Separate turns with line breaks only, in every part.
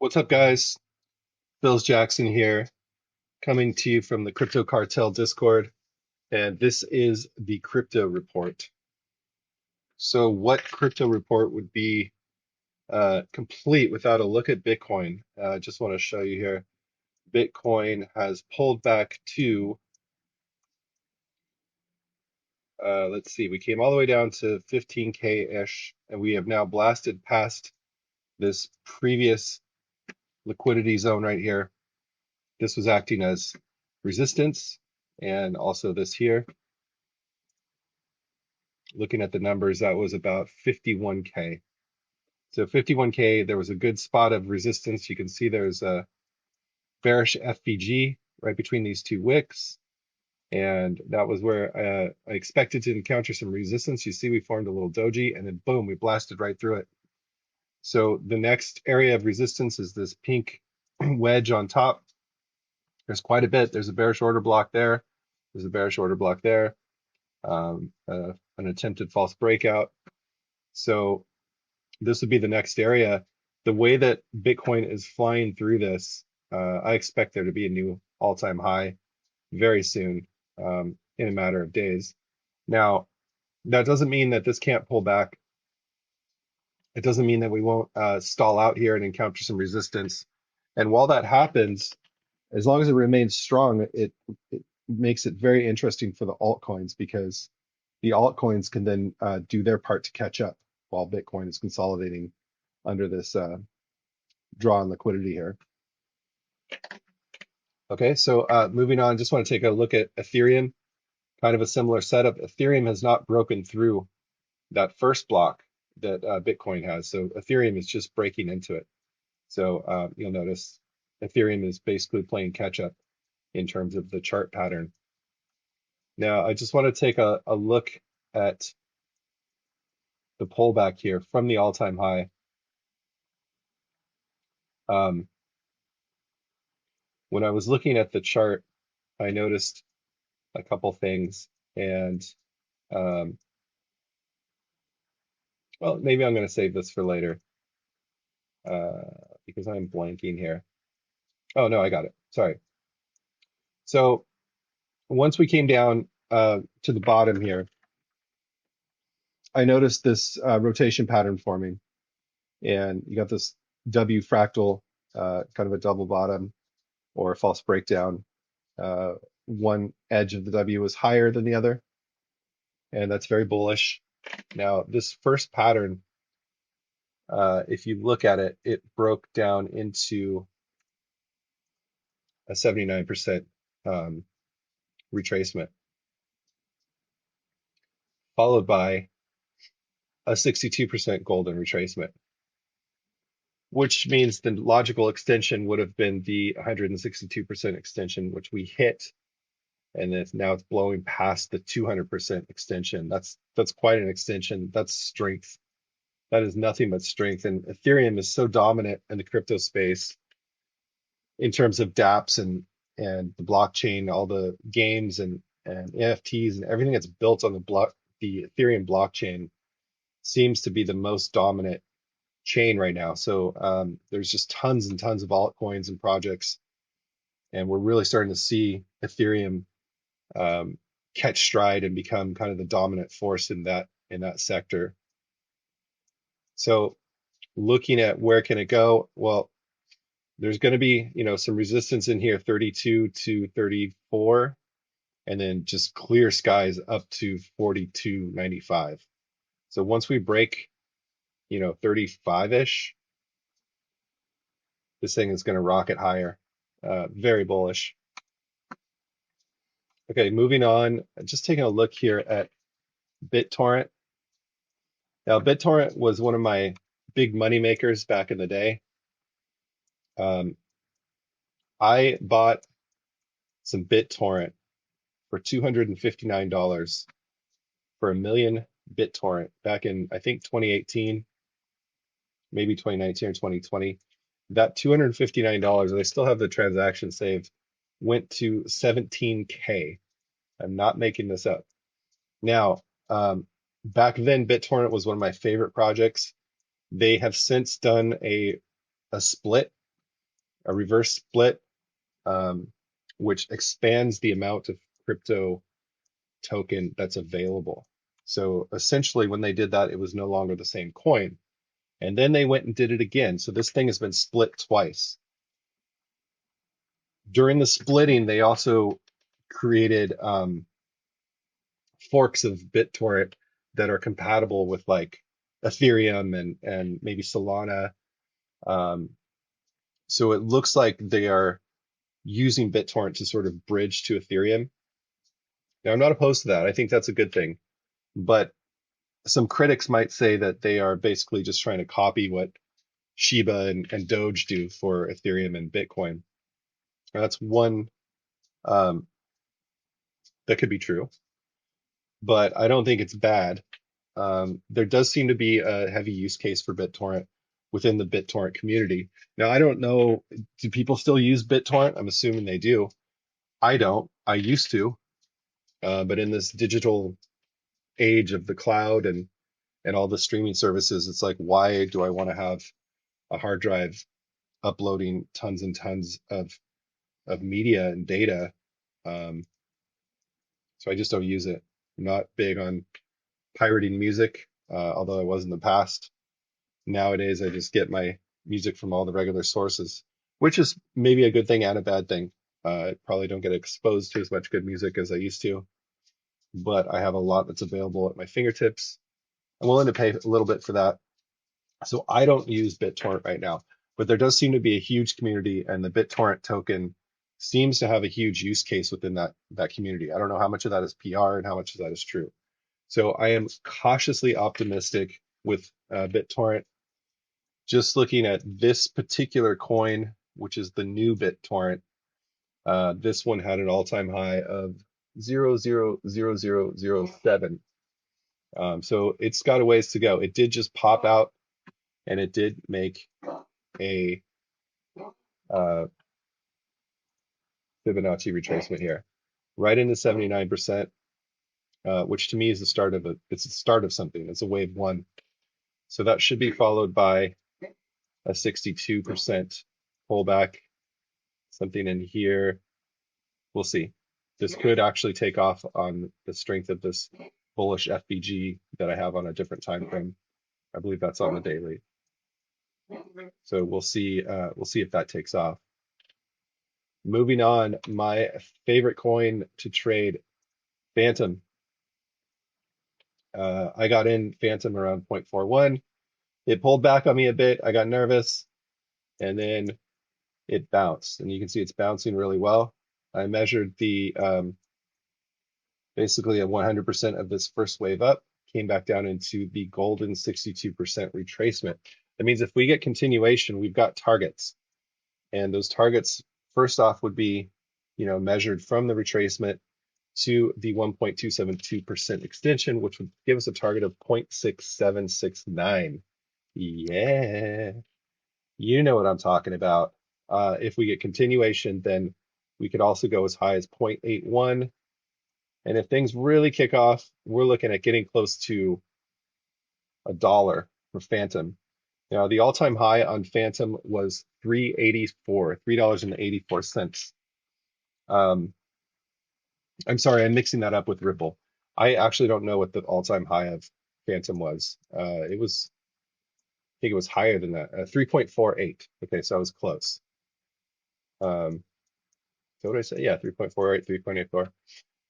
What's up, guys? Bills Jackson here, coming to you from the Crypto Cartel Discord, and this is the crypto report. So, what crypto report would be complete without a look at Bitcoin? I just want to show you here. Bitcoin has pulled back to, let's see, we came all the way down to 15K-ish, and we have now blasted past this previous liquidity zone right here. This was acting as resistance, and also this here. Looking at the numbers, that was about 51K. So 51K, there was a good spot of resistance. You can see there's a bearish FVG right between these two wicks. And that was where I expected to encounter some resistance. You see, we formed a little doji, and then boom, we blasted right through it. So the next area of resistance is this pink wedge on top. There's quite a bit. There's a bearish order block there. There's a bearish order block there. An attempted false breakout. So this would be the next area. The way that Bitcoin is flying through this, I expect there to be a new all-time high very soon, in a matter of days. Now, that doesn't mean that this can't pull back. It doesn't mean that we won't stall out here and encounter some resistance. And while that happens, as long as it remains strong, it makes it very interesting for the altcoins because the altcoins can then do their part to catch up while Bitcoin is consolidating under this draw on liquidity here. Okay, so moving on, just want to take a look at Ethereum, kind of a similar setup. Ethereum has not broken through that first block that Bitcoin has, so Ethereum is just breaking into it. So you'll notice Ethereum is basically playing catch up in terms of the chart pattern. Now, I just want to take a look at the pullback here from the all-time high. When I was looking at the chart, I noticed a couple things, and well, maybe I'm going to save this for later because I'm blanking here. Oh, no, I got it. Sorry. So once we came down to the bottom here, I noticed this rotation pattern forming, and you got this W fractal, kind of a double bottom or a false breakdown. One edge of the W was higher than the other, and that's very bullish. Now, this first pattern, if you look at it, it broke down into a 79% retracement, followed by a 62% golden retracement, which means the logical extension would have been the 162% extension, which we hit, and now it's blowing past the 200% extension. That's quite an extension. That's strength. That is nothing but strength. And Ethereum is so dominant in the crypto space in terms of dApps and the blockchain, all the games and NFTs and everything that's built on the Ethereum blockchain seems to be the most dominant chain right now. So there's just tons and tons of altcoins and projects, and we're really starting to see Ethereum catch stride and become kind of the dominant force in that sector. So looking at where can it go? Well, there's going to be, some resistance in here, 32 to 34, and then just clear skies up to 42.95. So once we break, 35-ish, this thing is going to rocket higher. Very bullish. Okay, moving on, just taking a look here at BitTorrent. Now, BitTorrent was one of my big money makers back in the day. I bought some BitTorrent for $259 for a million BitTorrent back in, I think, 2018, maybe 2019 or 2020. That $259, I still have the transaction saved, went to 17K. I'm not making this up. Now, back then, BitTorrent was one of my favorite projects. They have since done a split a reverse split, um, which expands the amount of crypto token that's available. So essentially, when they did that, it was no longer the same coin. And then they went and did it again. So this thing has been split twice. During the splitting, they also created forks of BitTorrent that are compatible with like Ethereum and maybe Solana. Um, so it looks like they are using BitTorrent to sort of bridge to Ethereum. Now, I'm not opposed to that. I think that's a good thing. But some critics might say that they are basically just trying to copy what Shiba and Doge do for Ethereum and Bitcoin. Now, that's one um, that could be true, but I don't think it's bad. There does seem to be a heavy use case for BitTorrent within the BitTorrent community. Now, I don't know, do people still use BitTorrent? I'm assuming they do. I don't. I used to, but in this digital age of the cloud and all the streaming services, it's like, why do I want to have a hard drive uploading tons and tons of media and data? Um, so I just don't use it. I'm not big on pirating music, although I was in the past. Nowadays, I just get my music from all the regular sources, which is maybe a good thing and a bad thing. I probably don't get exposed to as much good music as I used to, but I have a lot that's available at my fingertips. I'm willing to pay a little bit for that. So I don't use BitTorrent right now, but there does seem to be a huge community, and the BitTorrent token seems to have a huge use case within that community. I don't know how much of that is PR and how much of that is true. So I am cautiously optimistic with BitTorrent. Just looking at this particular coin, which is the new BitTorrent, this one had an all-time high of 0.000007. So it's got a ways to go. It did just pop out, and it did make a uh, Fibonacci retracement here, right into 79%, which to me is the start of it's the start of something. It's a wave one. So that should be followed by a 62% pullback, something in here. We'll see. This could actually take off on the strength of this bullish FBG that I have on a different time frame. I believe that's on the daily. So we'll see. We'll see if that takes off. Moving on, my favorite coin to trade, Phantom. I got in Phantom around 0.41. It pulled back on me a bit. I got nervous, and then it bounced. And you can see it's bouncing really well. I measured the basically a 100% of this first wave up, came back down into the golden 62% retracement. That means if we get continuation, we've got targets. And those targets, first off, would be, measured from the retracement to the 1.272% extension, which would give us a target of 0.6769. Yeah, you know what I'm talking about. If we get continuation, then we could also go as high as 0.81. And if things really kick off, we're looking at getting close to $1 for Phantom. Now, the all-time high on Phantom was 384, $3.84. Um, I'm sorry, I'm mixing that up with Ripple. I actually don't know what the all-time high of Phantom was. I think it was higher than that, 3.48. Okay, so I was close. So what did I say? Yeah, 3.48,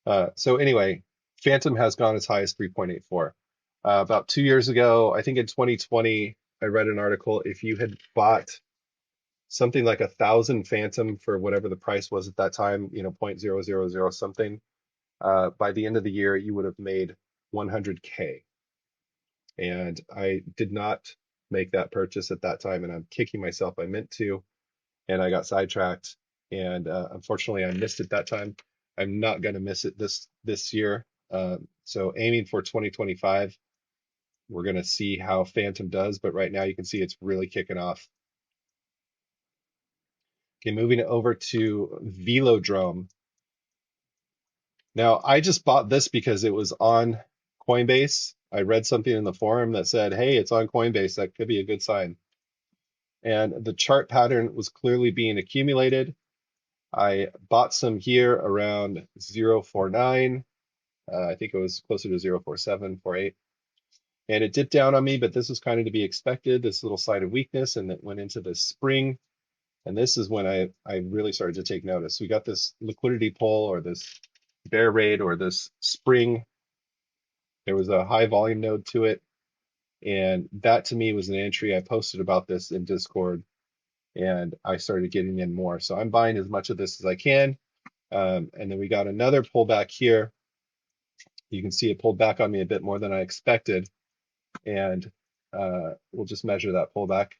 3.84. So anyway, Phantom has gone as high as 3.84. About 2 years ago, I think in 2020, I read an article. If you had bought something like 1,000 Phantom for whatever the price was at that time, 0.000 something, by the end of the year, you would have made 100K. And I did not make that purchase at that time, and I'm kicking myself. I meant to, and I got sidetracked, and unfortunately, I missed it that time. I'm not going to miss it this year. So aiming for 2025, we're going to see how Phantom does, but right now you can see it's really kicking off. Okay, moving over to Velodrome. Now, I just bought this because it was on Coinbase. I read something in the forum that said, hey, it's on Coinbase. That could be a good sign. and the chart pattern was clearly being accumulated. I bought some here around 0.49. I think it was closer to 0.47, 0.48. And it dipped down on me, but this was kind of to be expected, this little sign of weakness, and it went into the spring. And this is when I really started to take notice. We got this liquidity pull or this bear raid or this spring. There was a high volume node to it. And that to me was an entry. I posted about this in Discord and I started getting in more. So I'm buying as much of this as I can. And then we got another pullback here. You can see it pulled back on me a bit more than I expected. And we'll just measure that pullback.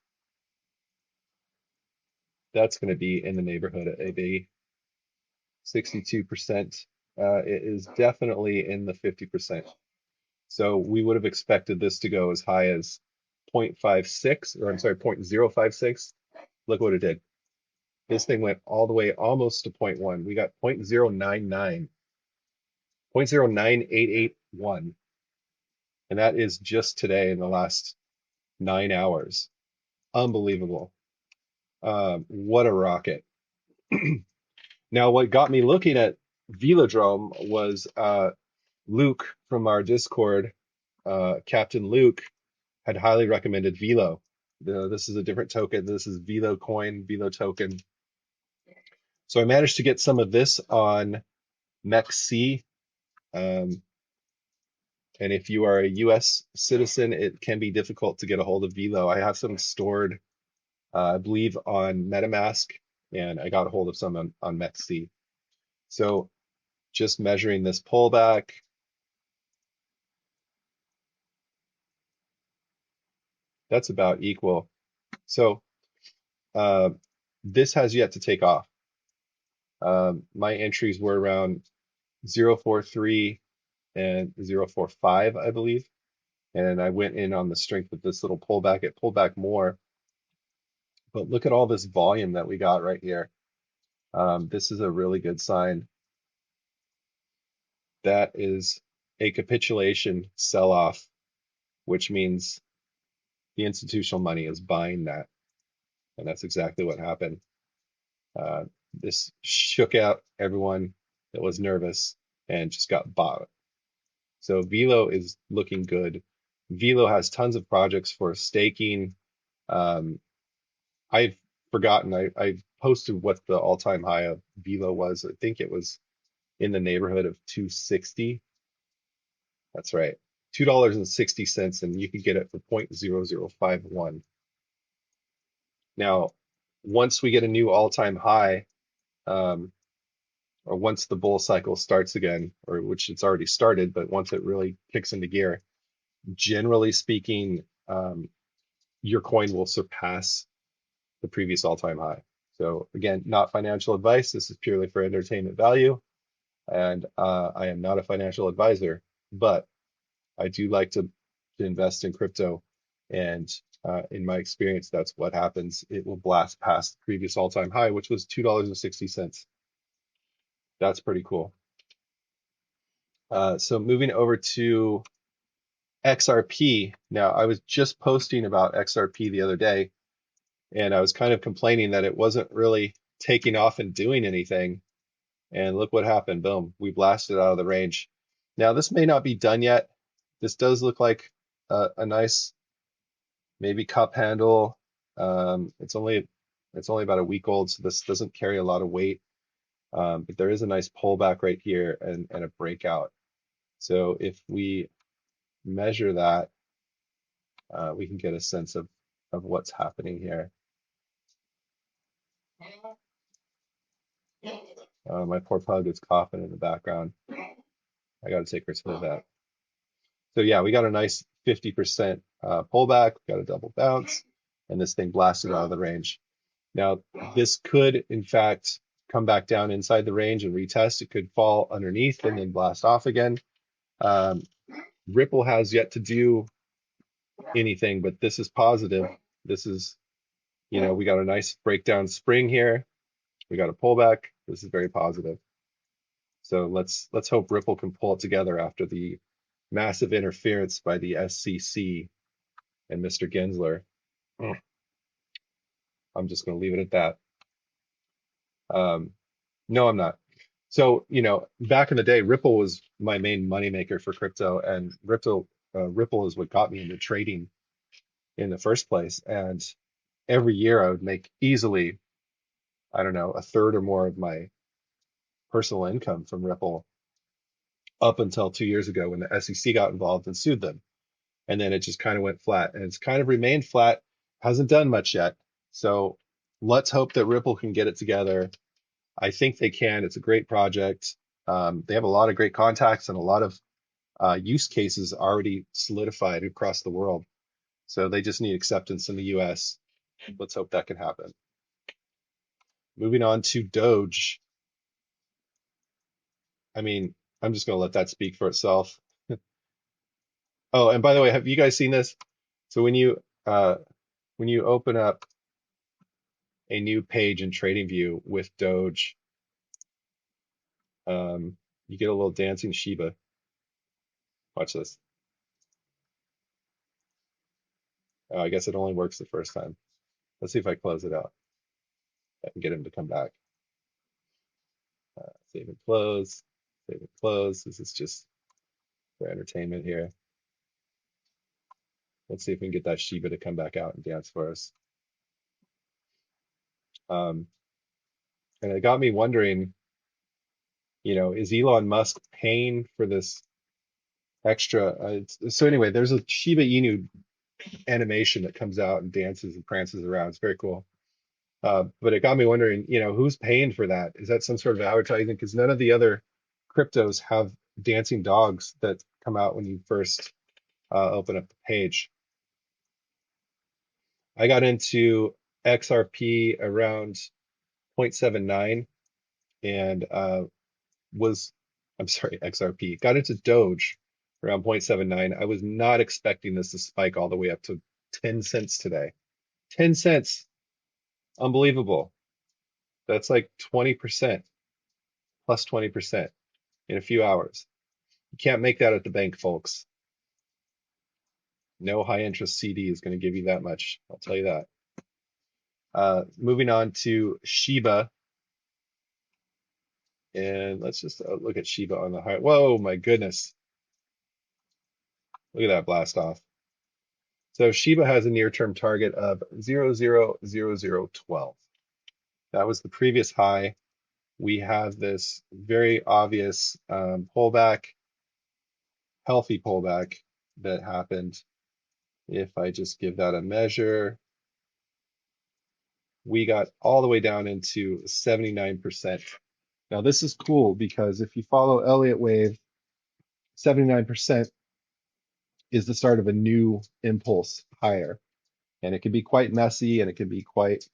That's going to be in the neighborhood of a 62%. It is definitely in the 50%. So we would have expected this to go as high as 0.56, or I'm sorry, 0.056. Look what it did. This thing went all the way almost to 0.1. We got 0.099, 0.09881. And that is just today in the last 9 hours. Unbelievable. What a rocket. Now, what got me looking at Velodrome was Luke from our Discord, Captain Luke, had highly recommended Velo. This is a different token. This is Velo coin, Velo token. So I managed to get some of this on MEXC. Um, and if you are a US citizen, it can be difficult to get a hold of Velo. I have some stored, I believe, on MetaMask, and I got a hold of some on MEXC. So just measuring this pullback, that's about equal. So this has yet to take off. My entries were around 0.43 and 0.45, I believe. And I went in on the strength of this little pullback. It pulled back more. But look at all this volume that we got right here. This is a really good sign. That is a capitulation sell-off, which means the institutional money is buying that. And that's exactly what happened. This shook out everyone that was nervous and just got bought. So Velo is looking good. Velo has tons of projects for staking. Um, I've forgotten. I posted what the all-time high of Velo was. I think it was in the neighborhood of 260. That's right. $2.60, and you can get it for 0.0051. Now, once we get a new all-time high, um, or once the bull cycle starts again, or which it's already started, but once it really kicks into gear, generally speaking, your coin will surpass the previous all-time high. So again, not financial advice. This is purely for entertainment value. And I am not a financial advisor, but I do like to invest in crypto. And in my experience, that's what happens. It will blast past the previous all-time high, which was $2.60. That's pretty cool. So moving over to XRP. Now, I was just posting about XRP the other day, and I was kind of complaining that it wasn't really taking off and doing anything. And look what happened. Boom, we blasted out of the range. Now, this may not be done yet. This does look like a nice, maybe cup handle. It's only about a week old, so this doesn't carry a lot of weight. But there is a nice pullback right here and a breakout. So if we measure that, we can get a sense of what's happening here. My poor pug is coughing in the background. I got to take her to the vet. So yeah, we got a nice 50% pullback, got a double bounce, and this thing blasted out of the range. Now, this could, in fact, come back down inside the range and retest. It could fall underneath and then blast off again. Ripple has yet to do anything, but this is positive. This is, we got a nice breakdown spring here. We got a pullback. This is very positive. So let's hope Ripple can pull it together after the massive interference by the SEC and Mr. Gensler. I'm just going to leave it at that. Um, no, I'm not. So, back in the day, Ripple was my main moneymaker for crypto, and Ripple is what got me into trading in the first place. And every year I would make easily, I don't know, a third or more of my personal income from Ripple up until 2 years ago when the SEC got involved and sued them. And then it just kind of went flat, and it's kind of remained flat, hasn't done much yet. So let's hope that Ripple can get it together. I think they can. It's a great project. They have a lot of great contacts and a lot of use cases already solidified across the world. So they just need acceptance in the US. Let's hope that can happen. Moving on to Doge. I mean, I'm just going to let that speak for itself. Oh, and by the way, have you guys seen this? So when you open up a new page in TradingView with Doge, you get a little dancing Shiba. Watch this. Oh, I guess it only works the first time. Let's see if I close it out. I can get him to come back. Save and close. Save and close. This is just for entertainment here. Let's see if we can get that Shiba to come back out and dance for us. Um, and it got me wondering, is Elon Musk paying for this extra? So anyway, there's a Shiba Inu animation that comes out and dances and prances around. It's very cool. But it got me wondering, who's paying for that? Is that some sort of advertising? Because none of the other cryptos have dancing dogs that come out when you first open up the page. I got into XRP around 0.79 and was, I'm sorry, XRP, got into Doge around 0.79. I was not expecting this to spike all the way up to 10 cents today. 10 cents, unbelievable. That's like 20% plus 20% in a few hours. You can't make that at the bank, folks. No high interest CD is going to give you that much. I'll tell you that. Moving on to Shiba. And let's just look at Shiba on the high. Whoa, my goodness. Look at that blast off. So Shiba has a near-term target of 0.000012. That was the previous high. We have this very obvious pullback, healthy pullback that happened. If I just give that a measure, we got all the way down into 79%. Now this is cool because if you follow Elliott Wave, 79% is the start of a new impulse higher. And it can be quite messy and it can be quite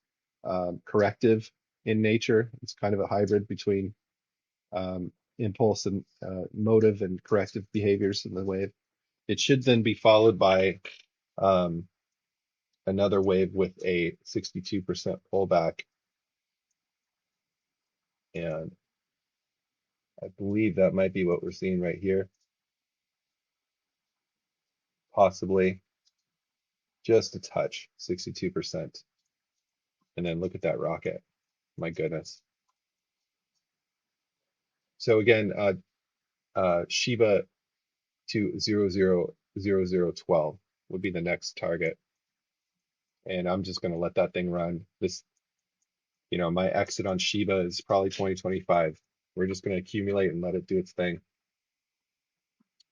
corrective in nature. It's kind of a hybrid between impulse and motive and corrective behaviors in the wave. It should then be followed by um, another wave with a 62% pullback. And I believe that might be what we're seeing right here, possibly just a touch, 62%. And then look at that rocket. My goodness. So again, Shiba to 0.000012 would be the next target. And I'm just going to let that thing run. My exit on Shiba is probably 2025. We're just going to accumulate and let it do its thing.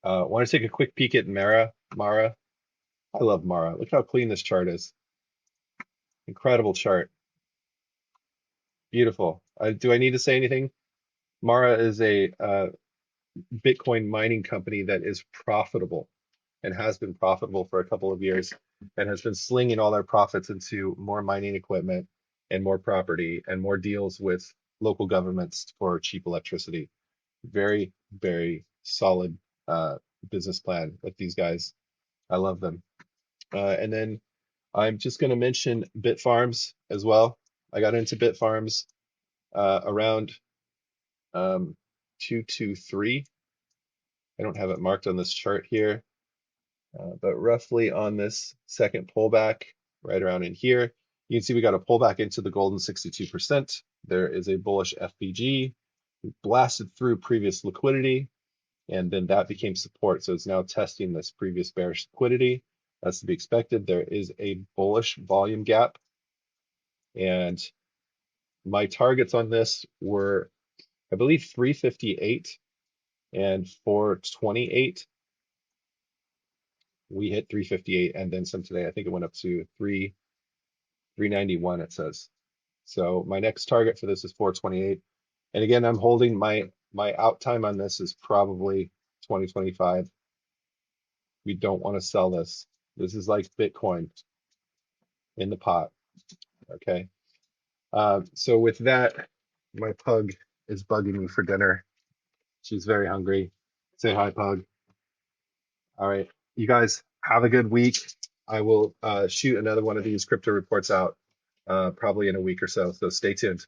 Want to take a quick peek at Mara. I love Mara. Look how clean this chart is. Incredible chart. Beautiful. Do I need to say anything? Mara is a Bitcoin mining company that is profitable and has been profitable for a couple of years and has been slinging all their profits into more mining equipment and more property and more deals with local governments for cheap electricity. Very, very solid business plan with these guys. I love them. And then I'm just going to mention Bitfarms as well. I got into Bitfarms around 223. I don't have it marked on this chart here, but roughly on this second pullback, right around in here. You can see we got a pullback into the golden 62%. There is a bullish FBG. We blasted through previous liquidity, and then that became support. So it's now testing this previous bearish liquidity. That's to be expected. There is a bullish volume gap, and my targets on this were, I believe, 358 and 428. We hit 358 and then some today. I think it went up to 391, it says. So my next target for this is 428. And again, I'm holding my out time on this is probably 2025. We don't want to sell this. This is like Bitcoin in the pot. Okay. So with that, my pug is bugging me for dinner. She's very hungry. Say hi, pug. All right. You guys have a good week. I will shoot another one of these crypto reports out probably in a week or so. So stay tuned.